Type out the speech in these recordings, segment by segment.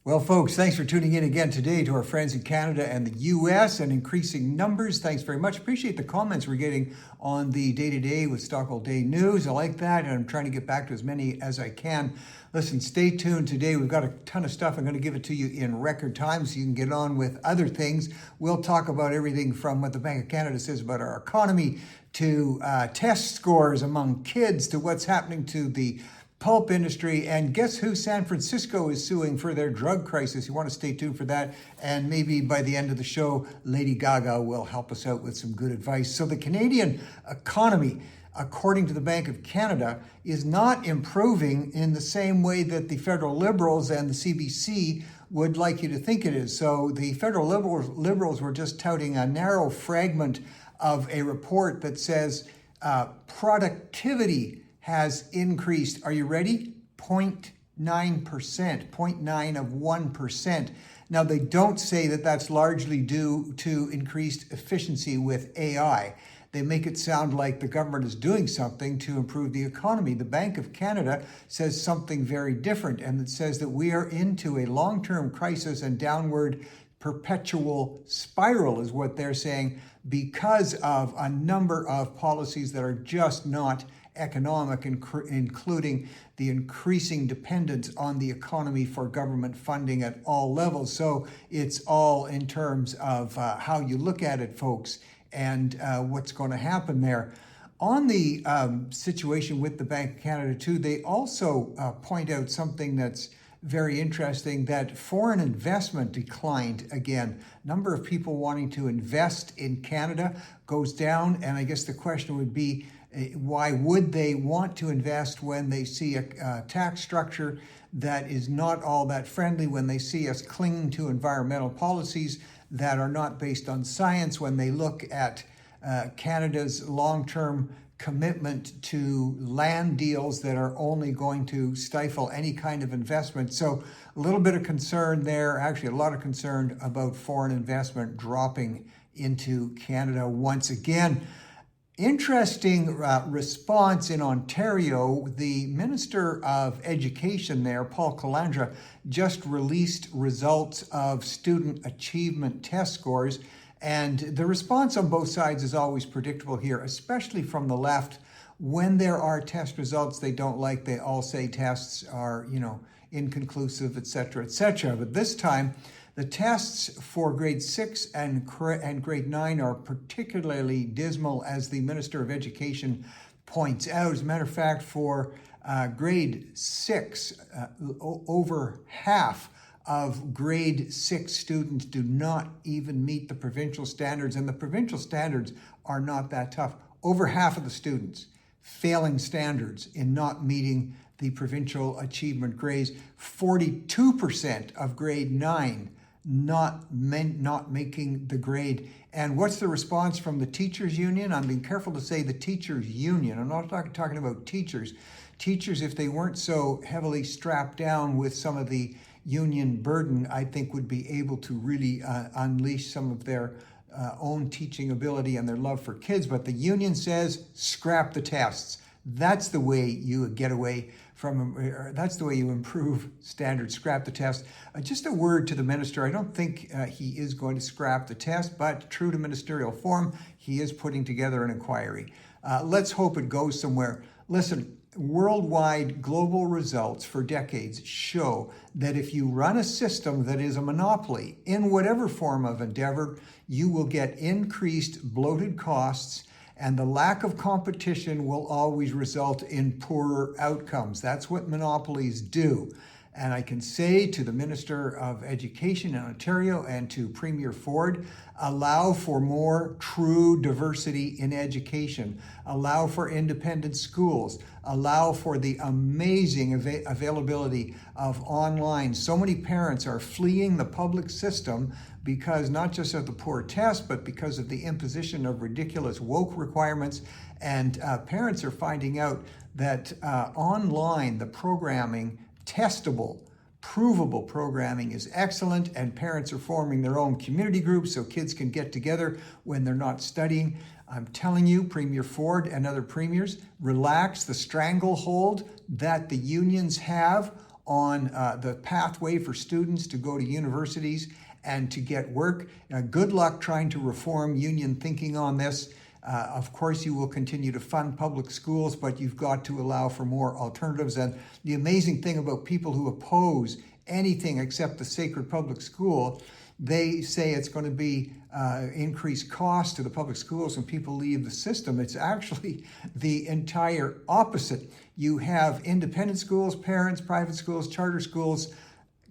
Well, folks, thanks for tuning in again today to our friends in Canada and the U.S. and increasing numbers. Thanks very much. Appreciate the comments we're getting on the day-to-day with Stockholm Day News. I like that, and I'm trying to get back to as many as I can. Listen, stay tuned today. We've got a ton of stuff. I'm going to give it to you in record time so you can get on with other things. We'll talk about everything from what the Bank of Canada says about our economy to test scores among kids to what's happening to the pulp industry, and guess who San Francisco is suing for their drug crisis? You want to stay tuned for that, and maybe by the end of the show, Lady Gaga will help us out with some good advice. So the Canadian economy, according to the Bank of Canada, is not improving in the same way that the federal Liberals and the CBC would like you to think it is. So the federal Liberals were just touting a narrow fragment of a report that says productivity has increased. Are you ready? 0.9%, 0.9 of 1%. Now, they don't say that that's largely due to increased efficiency with AI. They make it sound like the government is doing something to improve the economy. The Bank of Canada says something very different, and it says that we are into a long-term crisis and downward perpetual spiral is what they're saying because of a number of policies that are just not economic, including the increasing dependence on the economy for government funding at all levels. So it's all in terms of how you look at it, folks, and what's going to happen there. On the situation with the Bank of Canada, too, they also point out something that's very interesting, that foreign investment declined again. Number of people wanting to invest in Canada goes down, and I guess the question would be, why would they want to invest when they see a tax structure that is not all that friendly, when they see us clinging to environmental policies that are not based on science, when they look at Canada's long-term commitment to land deals that are only going to stifle any kind of investment. So a little bit of concern there, actually a lot of concern about foreign investment dropping into Canada once again. Interesting response in Ontario. The Minister of Education there, Paul Calandra, just released results of student achievement test scores. And the response on both sides is always predictable here, especially from the left. When there are test results they don't like, they all say tests are, inconclusive, et cetera, et cetera. But this time, the tests for grade 6 and grade 9 are particularly dismal, as the Minister of Education points out. As a matter of fact, for grade 6, over half of grade 6 students do not even meet the provincial standards, and the provincial standards are not that tough. Over half of the students failing standards in not meeting the provincial achievement grades. 42% of grade 9 not making the grade. And what's the response from the teachers union? I'm being careful to say the teachers union. I'm not talking about teachers. Teachers, if they weren't so heavily strapped down with some of the union burden, I think would be able to really unleash some of their own teaching ability and their love for kids. But the union says, scrap the tests. That's the way you get away from, that's the way you improve standards, scrap the test. Just a word to the minister. I don't think he is going to scrap the test, but true to ministerial form, he is putting together an inquiry. Let's hope it goes somewhere. Listen, worldwide global results for decades show that if you run a system that is a monopoly in whatever form of endeavor, you will get increased bloated costs, and the lack of competition will always result in poorer outcomes. That's what monopolies do. And I can say to the Minister of Education in Ontario and to Premier Ford, allow for more true diversity in education, allow for independent schools, allow for the amazing availability of online. So many parents are fleeing the public system because not just of the poor test, but because of the imposition of ridiculous woke requirements. And parents are finding out that online, the programming, testable, provable programming is excellent, and parents are forming their own community groups so kids can get together when they're not studying. I'm telling you, Premier Ford and other premiers, relax the stranglehold that the unions have on the pathway for students to go to universities and to get work. Good luck trying to reform union thinking on this. Of course, you will continue to fund public schools, but you've got to allow for more alternatives. And the amazing thing about people who oppose anything except the sacred public school, they say it's going to be increased cost to the public schools and people leave the system. It's actually the entire opposite. You have independent schools, parents, private schools, charter schools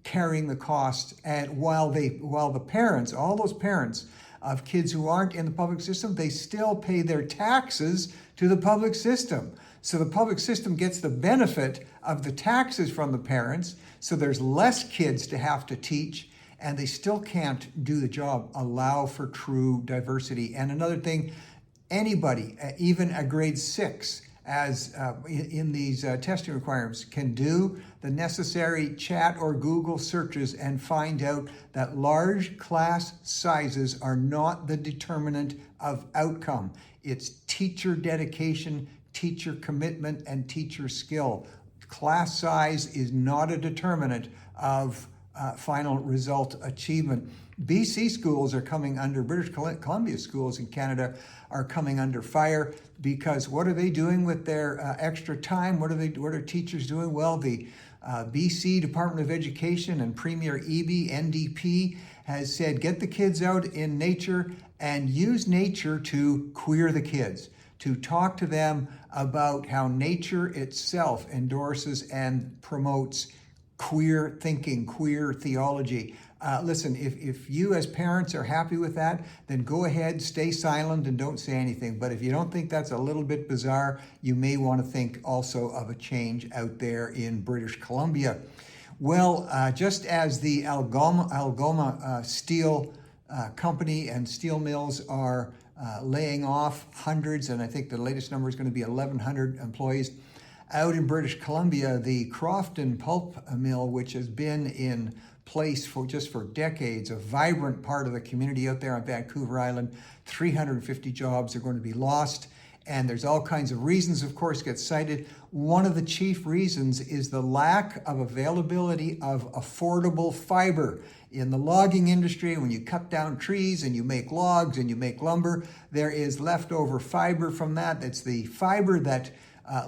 carrying the cost, and while the parents, all those parents of kids who aren't in the public system, they still pay their taxes to the public system. So the public system gets the benefit of the taxes from the parents, so there's less kids to have to teach, and they still can't do the job, allow for true diversity. And another thing, anybody, even a grade 6, as in these testing requirements, can do the necessary chat or Google searches and find out that large class sizes are not the determinant of outcome. It's teacher dedication, teacher commitment, and teacher skill. Class size is not a determinant of final result achievement. BC schools are coming under, British Columbia schools in Canada are coming under fire because what are they doing with their extra time? What are teachers doing? Well, the BC Department of Education and Premier Eby, NDP, has said get the kids out in nature and use nature to queer the kids, to talk to them about how nature itself endorses and promotes queer thinking, queer theology. Listen, if you as parents are happy with that, then go ahead, stay silent and don't say anything. But if you don't think that's a little bit bizarre, you may want to think also of a change out there in British Columbia. Well, just as the Algoma Steel Company and steel mills are laying off hundreds, and I think the latest number is going to be 1,100 employees, out in British Columbia, the Crofton Pulp Mill, which has been in place for decades, a vibrant part of the community out there on Vancouver Island, 350 jobs are going to be lost. And there's all kinds of reasons, of course, get cited. One of the chief reasons is the lack of availability of affordable fiber. In the logging industry, when you cut down trees and you make logs and you make lumber, there is leftover fiber from that. That's the fiber that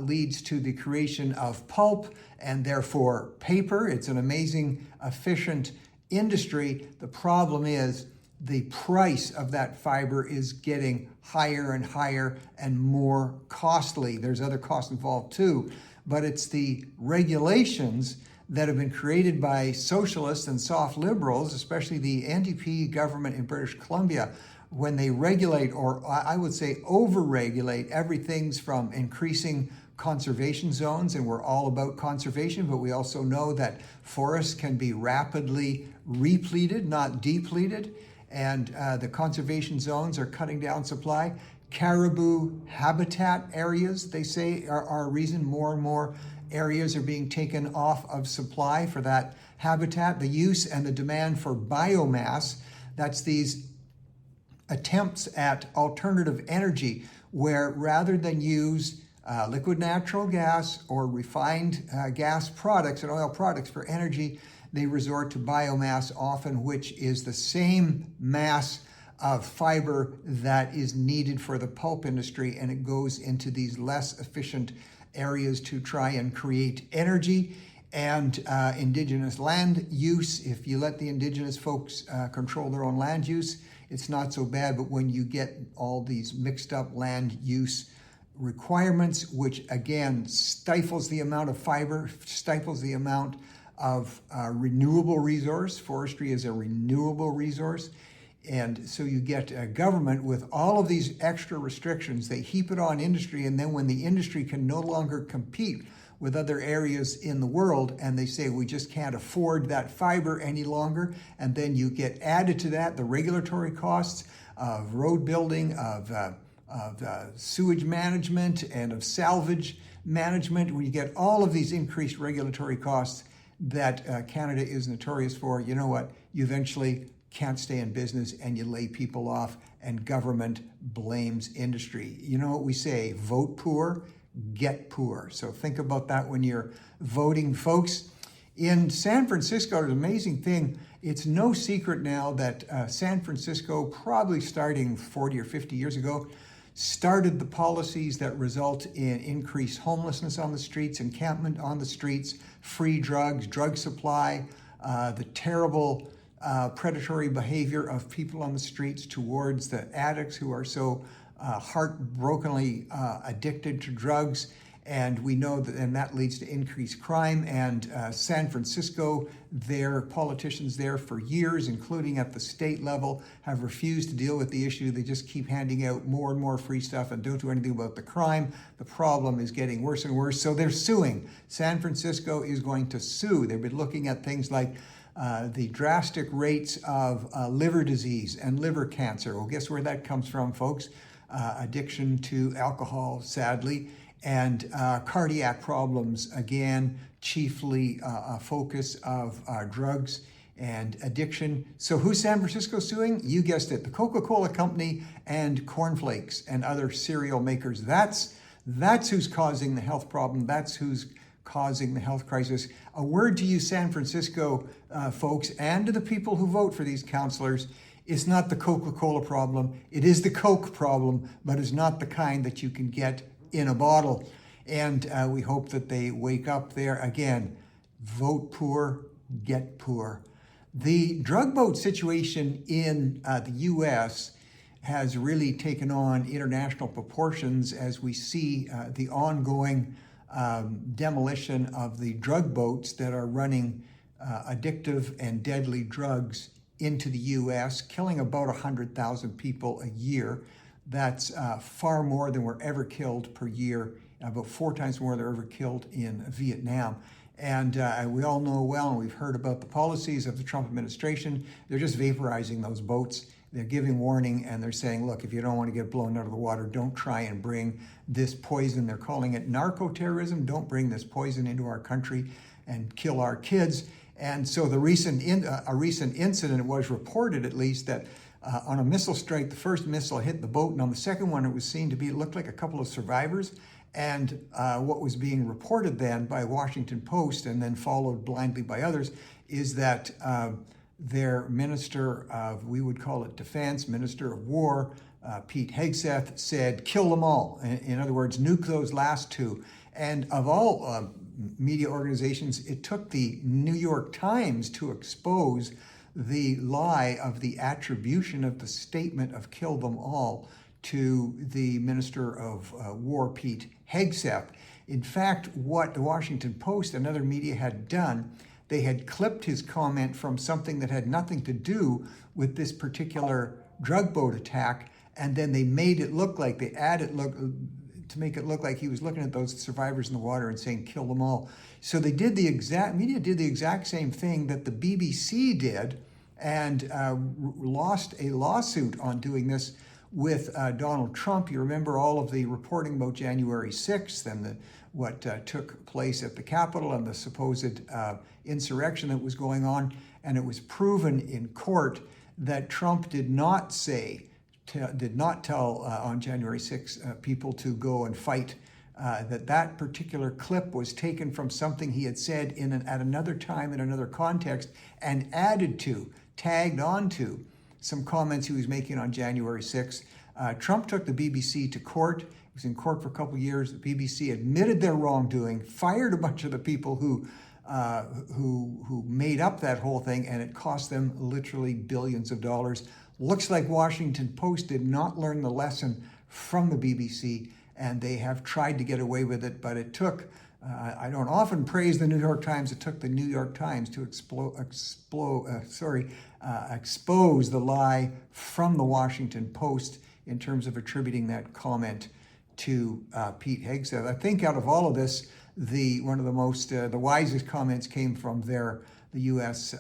leads to the creation of pulp and therefore paper. It's an amazing, efficient industry. The problem is the price of that fiber is getting higher and higher and more costly. There's other costs involved too, but it's the regulations that have been created by socialists and soft liberals, especially the NDP government in British Columbia, when they regulate, or I would say over-regulate, everything from increasing conservation zones, and we're all about conservation, but we also know that forests can be rapidly repleted, not depleted, and the conservation zones are cutting down supply. Caribou habitat areas, they say, are a reason more and more areas are being taken off of supply for that habitat. The use and the demand for biomass, that's these attempts at alternative energy where rather than use liquid natural gas or refined gas products and oil products for energy, they resort to biomass often, which is the same mass of fiber that is needed for the pulp industry, and it goes into these less efficient areas to try and create energy. And indigenous land use, if you let the indigenous folks control their own land use, it's not so bad. But when you get all these mixed up land use requirements, which again stifles the amount of fiber, stifles the amount of renewable resource. Forestry is a renewable resource. And so you get a government with all of these extra restrictions. They heap it on industry, and then when the industry can no longer compete with other areas in the world, and they say we just can't afford that fiber any longer, and then you get added to that the regulatory costs of road building, of sewage management, and of salvage management. When you get all of these increased regulatory costs that Canada is notorious for, you know what? You eventually can't stay in business and you lay people off, and government blames industry. You know what we say, vote poor, get poor. So think about that when you're voting, folks. In San Francisco, there's an amazing thing. It's no secret now that San Francisco, probably starting 40 or 50 years ago, started the policies that result in increased homelessness on the streets, encampment on the streets, free drugs, drug supply, the terrible predatory behavior of people on the streets towards the addicts who are so heartbrokenly addicted to drugs. And we know that, and that leads to increased crime. And San Francisco, their politicians there for years, including at the state level, have refused to deal with the issue. They just keep handing out more and more free stuff and don't do anything about the crime. The problem is getting worse and worse. So they're suing. San Francisco is going to sue. They've been looking at things like the drastic rates of liver disease and liver cancer. Well, guess where that comes from, folks? Addiction to alcohol, sadly. And cardiac problems, again, chiefly a focus of drugs and addiction. So who's San Francisco suing? You guessed it, the Coca-Cola Company and cornflakes and other cereal makers. That's who's causing the health problem. That's who's causing the health crisis. A word to you, San Francisco folks, and to the people who vote for these councillors. It's not the Coca-Cola problem. It is the Coke problem, but it's not the kind that you can get in a bottle. And we hope that they wake up there. Again, vote poor, get poor. The drug boat situation in the U.S. has really taken on international proportions as we see the ongoing demolition of the drug boats that are running addictive and deadly drugs into the U.S., killing about 100,000 people a year. That's far more than were ever killed per year, about 4 times more than were ever killed in Vietnam. And we all know well, and we've heard about the policies of the Trump administration. They're just vaporizing those boats. They're giving warning, and they're saying, look, if you don't want to get blown out of the water, don't try and bring this poison. They're calling it narco-terrorism. Don't bring this poison into our country and kill our kids. And so a recent incident was reported, at least, that on a missile strike, the first missile hit the boat, and on the second one, it was seen to be, it looked like a couple of survivors. And what was being reported then by Washington Post, and then followed blindly by others, is that their minister of, we would call it defense, minister of war, Pete Hegseth, said, kill them all. In other words, nuke those last 2. And of all media organizations, it took the New York Times to expose the lie of the attribution of the statement of kill them all to the Minister of War, Pete Hegseth. In fact, what the Washington Post and other media had done, they had clipped his comment from something that had nothing to do with this particular drug boat attack, and then they made it look like, they added to make it look like he was looking at those survivors in the water and saying, kill them all. So they did media did the exact same thing that the BBC did, and lost a lawsuit on doing this with Donald Trump. You remember all of the reporting about January 6th and what took place at the Capitol and the supposed insurrection that was going on. And it was proven in court that Trump did not tell on January 6th people to go and fight. That particular clip was taken from something he had said at another time in another context, and added to, tagged onto some comments he was making on January 6th. Trump took the BBC to court. He was in court for a couple of years. The BBC admitted their wrongdoing, fired a bunch of the people who made up that whole thing, and it cost them literally billions of dollars. Looks like Washington Post did not learn the lesson from the BBC, and they have tried to get away with it, but it took, I don't often praise the New York Times, it took the New York Times to expose the lie from the Washington Post in terms of attributing that comment to Pete Hegseth. I think out of all of this, one of the most, the wisest comments came from the U.S.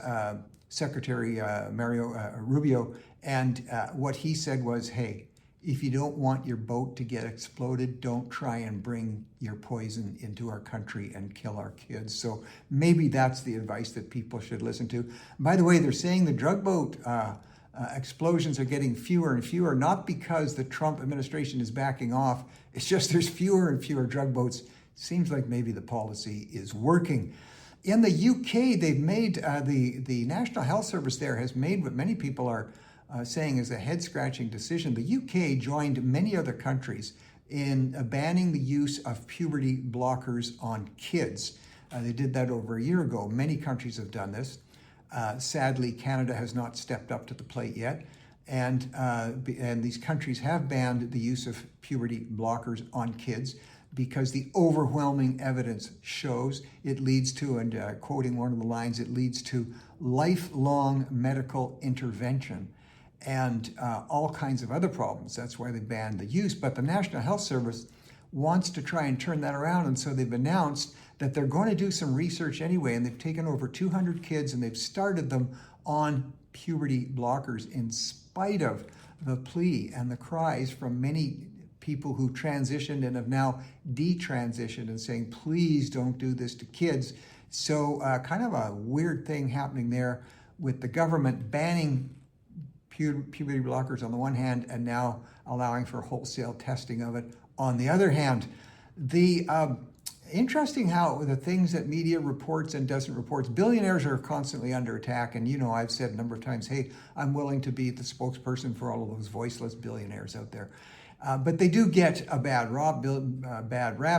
Secretary Mario Rubio, and what he said was, hey, if you don't want your boat to get exploded, don't try and bring your poison into our country and kill our kids. So maybe that's the advice that people should listen to. By the way, they're saying the drug boat explosions are getting fewer and fewer, not because the Trump administration is backing off. It's just there's fewer and fewer drug boats. Seems like maybe the policy is working. In the UK, they've made, the National Health Service there has made what many people are saying is a head-scratching decision. The UK joined many other countries in banning the use of puberty blockers on kids. They did that over a year ago. Many countries have done this. Sadly, Canada has not stepped up to the plate yet. And these countries have banned the use of puberty blockers on kids because the overwhelming evidence shows it leads to, and quoting one of the lines, it leads to lifelong medical intervention and all kinds of other problems. That's why they banned the use. But the National Health Service wants to try and turn that around, and so they've announced that they're going to do some research anyway, and they've taken over 200 kids and they've started them on puberty blockers in spite of the plea and the cries from many people who transitioned and have now detransitioned and saying, please don't do this to kids. So kind of a weird thing happening there with the government banning puberty blockers on the one hand and now allowing for wholesale testing of it on the other hand. The interesting how the things that media reports and doesn't reports, billionaires are constantly under attack. And, you know, I've said a number of times, hey, I'm willing to be the spokesperson for all of those voiceless billionaires out there. But they do get a bad rap.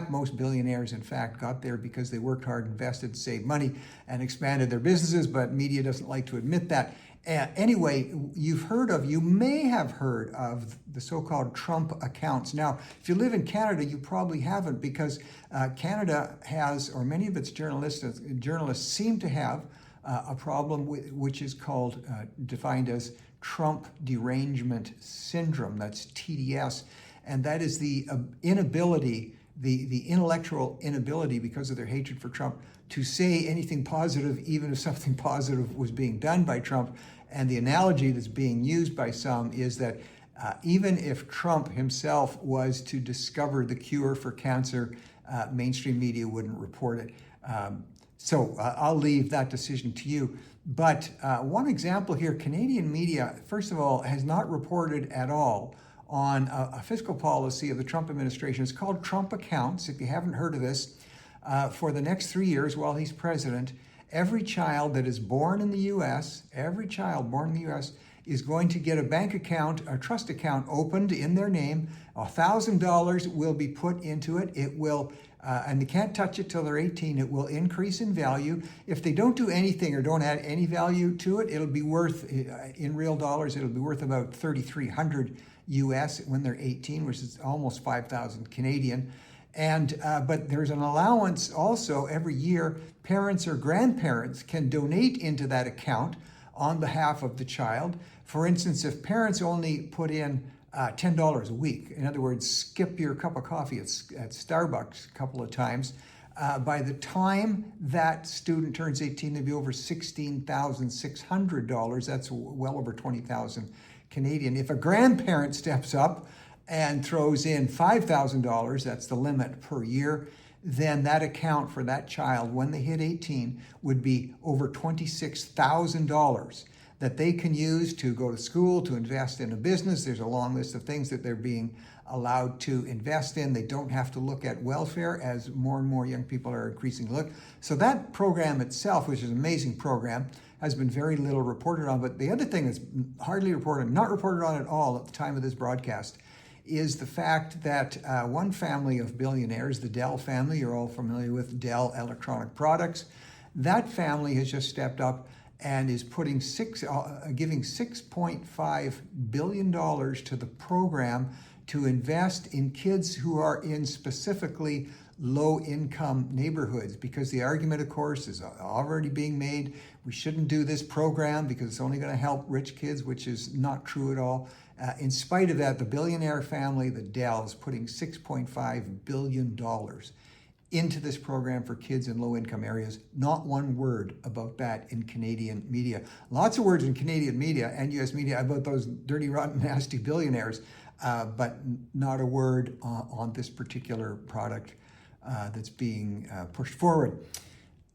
Most billionaires, in fact, got there because they worked hard, invested, saved money, and expanded their businesses, but media doesn't like to admit that. Anyway, you may have heard of the so-called Trump accounts. Now, if you live in Canada, you probably haven't because Canada has, or many of its journalists seem to have a problem which is called, defined as Trump derangement syndrome. That's TDS. And that is the inability, the intellectual inability because of their hatred for Trump to say anything positive, even if something positive was being done by Trump. And the analogy that's being used by some is that even if Trump himself was to discover the cure for cancer, mainstream media wouldn't report it. So I'll leave that decision to you. But one example here, Canadian media, first of all, has not reported at all on a fiscal policy of the Trump administration. It's called Trump Accounts. If you haven't heard of this, for the next 3 years while he's president, every child that is born in the U.S., is going to get a bank account, a trust account opened in their name. $1,000 will be put into it. It will, and they can't touch it till they're 18. It will increase in value. If they don't do anything or don't add any value to it, it'll be worth, in real dollars, it'll be worth about $3,300 US when they're 18, which is almost 5,000 Canadian. And but there's an allowance also every year. Parents or grandparents can donate into that account on behalf of the child. For instance, if parents only put in $10 a week, in other words, skip your cup of coffee at Starbucks a couple of times, by the time that student turns 18, they'll be over $16,600. That's well over 20,000 Canadian. If a grandparent steps up and throws in $5,000, that's the limit per year, then that account for that child, when they hit 18, would be over $26,000 that they can use to go to school, to invest in a business. There's a long list of things that they're being allowed to invest in. They don't have to look at welfare, as more and more young people are increasingly look. So that program itself, which is an amazing program, has been very little reported on. But the other thing that's hardly reported, not reported on at all at the time of this broadcast, is the fact that one family of billionaires, the Dell family, you're all familiar with Dell Electronic Products, that family has just stepped up and is putting giving $6.5 billion to the program to invest in kids who are in specifically low-income neighborhoods, because the argument, of course, is already being made, we shouldn't do this program because it's only going to help rich kids, which is not true at all. In spite of that, the billionaire family, the Dell, is putting $6.5 billion into this program for kids in low-income areas. Not one word about that in Canadian media. Lots of words in Canadian media and U.S. media about those dirty, rotten, nasty billionaires, but not a word on this particular product that's being pushed forward.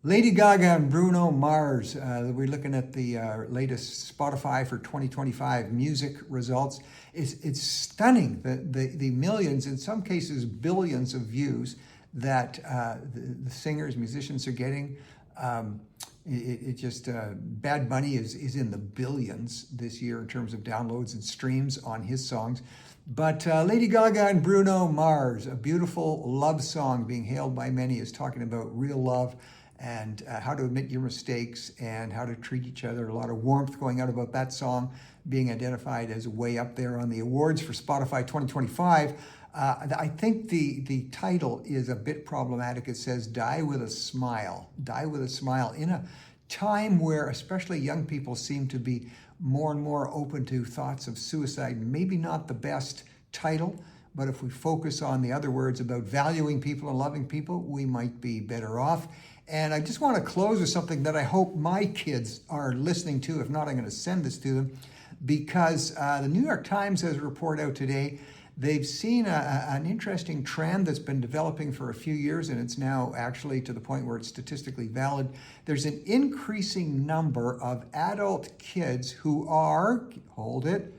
Lady Gaga and Bruno Mars. We're looking at the latest Spotify for 2025 music results. It's stunning, the millions, in some cases billions of views that the singers, musicians are getting. Bad Bunny is in the billions this year in terms of downloads and streams on his songs. But Lady Gaga and Bruno Mars, a beautiful love song being hailed by many, is talking about real love and how to admit your mistakes and how to treat each other. A lot of warmth going out about that song, being identified as way up there on the awards for Spotify 2025. I think the title is a bit problematic. It says, Die with a Smile. Die with a Smile. In a time where especially young people seem to be more and more open to thoughts of suicide, maybe not the best title, but if we focus on the other words about valuing people and loving people, we might be better off. And I just want to close with something that I hope my kids are listening to. If not, I'm going to send this to them, because the New York Times has a report out today. They've seen an interesting trend that's been developing for a few years, and it's now actually to the point where it's statistically valid. There's an increasing number of adult kids who are, hold it,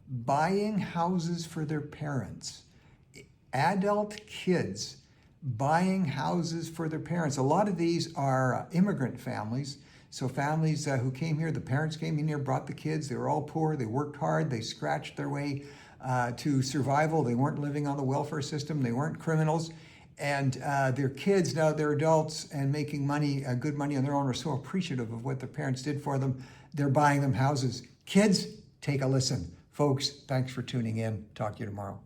buying houses for their parents. Adult kids buying houses for their parents. A lot of these are immigrant families. So families who came here, the parents came in here, brought the kids, they were all poor, they worked hard, they scratched their way to survival. They weren't living on the welfare system, they weren't criminals. And their kids, now they're adults and making money, good money on their own, are so appreciative of what their parents did for them, they're buying them houses. Kids, take a listen. Folks, thanks for tuning in. Talk to you tomorrow.